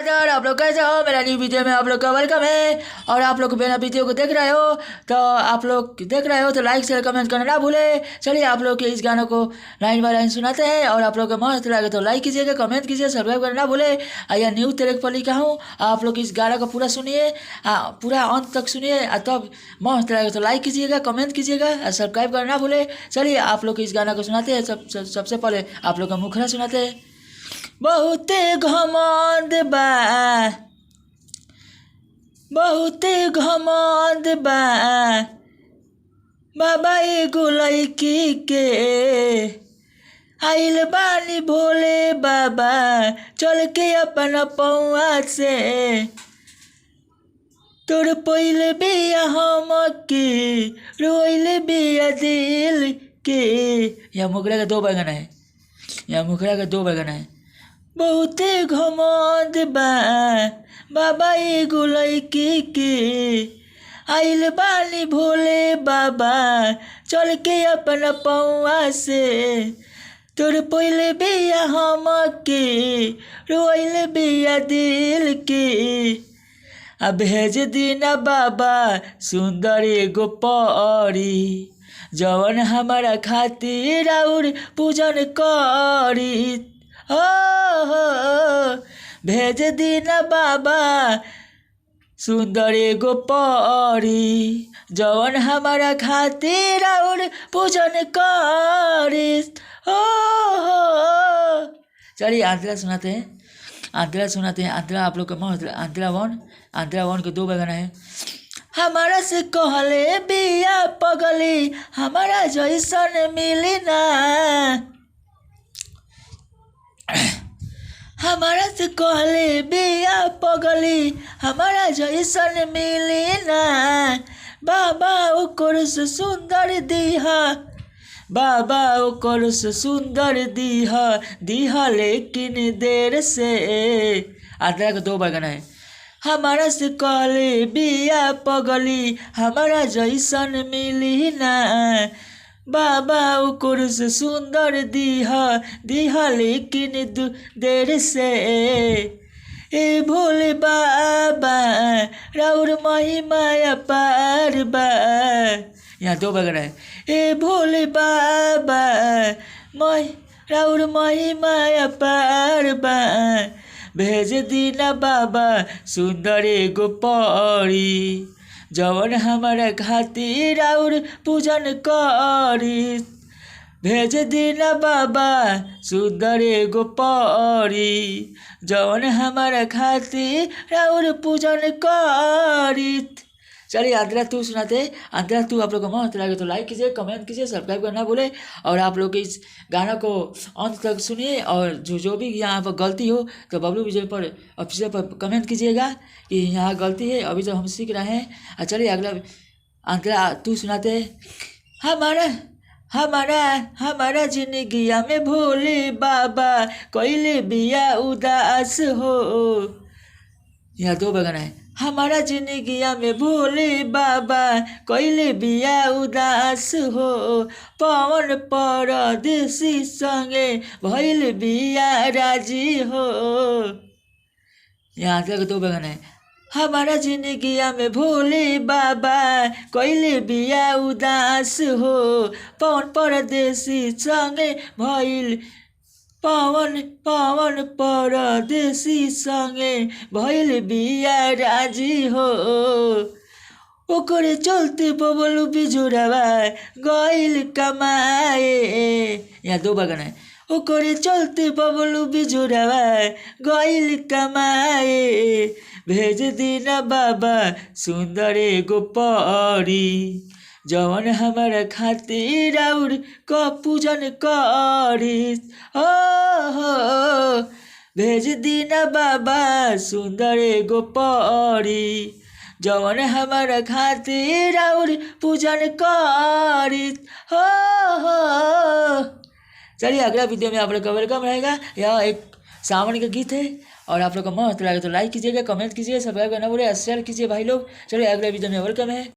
यार आप लोग कैसे हो। मेरा न्यू वीडियो में आप लोग का वेलकम है। और आप लोग मेरा वीडियो को देख रहे हो तो लाइक शेयर कमेंट करना ना भूले। चलिए आप लोग के इस गानों को लाइन बाय लाइन सुनाते हैं। और आप लोग को मस्त लगे तो लाइक कीजिएगा, कमेंट कीजिए, सब्सक्राइब करना ना भूले। यह न्यू तिरुपति का हूँ। आप लोग इस गाना को पूरा सुनिए, पूरा अंत तक सुनिए, तब मस्त लगे तो लाइक कीजिएगा, कमेंट कीजिएगा और सब्सक्राइब करना ना भूले। चलिए आप लोग इस गाना को सुनाते हैं। सबसे पहले आप लोग का मुखरा सुनाते हैं। बहुते घमंड बा, बहुते घमंड बा बाबा एगो लड़की के। आइल बानी भोले बाबा चल के अपन पौआ से। तोर पहिले बिया हम के रोइल बिया दिल के। यह मुखड़ा का दो बगाना है, यह मुखड़ा का दो बगाना है। बहुते घमंड बा बाबा एगो लड़की के। आइल बानी भोले बाबा चल के अपन पौआ से। तोर पहिले बिया हम के रोइल बिया दिल के। अब भेज दीना बाबा सुंदर एगो परी, जवन हमारा खातिर और पूजन करी। भेज दीना बाबा सुंदर एगो परी, जवन हमारा खातिर और पूजन करी। चलिए आंध्रा सुनाते हैं, आंध्रा सुनाते हैं। आंध्रा आप लोग का मस्त, आंध्रा वन के दो बगाना है। हमारा से कहले बिया पगली हमारा जैसन मिली ना। हमारा से कहले बिया पगली हमारा जैसन मिली ना। बाबा ओकर से सुंदर दीहा, बाबा ओकर से सुंदर दीहा लेकिन देर से। आंध्रा का दो बगाना है। हमारा से कहले बिया पगली हमारा जैसन मिली ना। बाबा ओकर से सुंदर दीहा लेकिन देर से। ए भोले बाबा राउर महिमा पार बा। यहाँ दो बगैर है। ए भोले बाबा राउर महिमा पार बा। भेज दीना बाबा सुंदर एगो परी, जवन हमारा खातिर और पूजन करी। भेज दीना बाबा सुंदर एगो परी, जवन हमारा खातिर और पूजन करी। चलिए आंध्रा टू सुनाते। आंध्रा टू आप लोग को मस्त लगे तो लाइक कीजिए, कमेंट कीजिए, सब्सक्राइब करना भूले। और आप लोग इस गाना को अंत तक सुनिए। और जो भी यहाँ पर गलती हो तो बबलू विजय पर ऑफिशियल पर कमेंट कीजिएगा कि यहाँ गलती है, अभी तो हम सीख रहे हैं। चलिए अगला आंध्रा टू सुनाते। हमारा जिंदगिया में भोले बाबा कोइले बिया उदास हो। यहाँ दो बगाना है। हमारा जिंदगिया में भोले बाबा कोइले बिया उदास हो। पवन परदेसी संगे भइल बिया राजी हो। यहाँ तक दो बगाना है। हमारा जिंदगिया में भोले बाबा कोइले बिया उदास हो। पवन परदेसी संगे भइल पवन परदेसी संगे भइल बिया राजी हो। ओकरे चलते बबलू बिजुरावा गइल कमाए। यहाँ दो बगान है। ओकरे चलते बबलू बिजुरावा गइल कमाए। भेज दीना बाबा सुंदर एगो परी, जवन हमारा खातिर और पूजन करी। भेज दीना बाबा सुंदर एगो परी, जवन हमारा खातिर और पूजन करी। चलिए अगला वीडियो में आप लोग का वेलकम रहेगा। यह एक सावन का गीत है। और आप लोग का मस्त लगे तो लाइक कीजिएगा, कमेंट कीजिए, सब्सक्राइब करना भूलिए, शेयर कीजिए भाई लोग। चलिए अगले वीडियो में वेलकम है।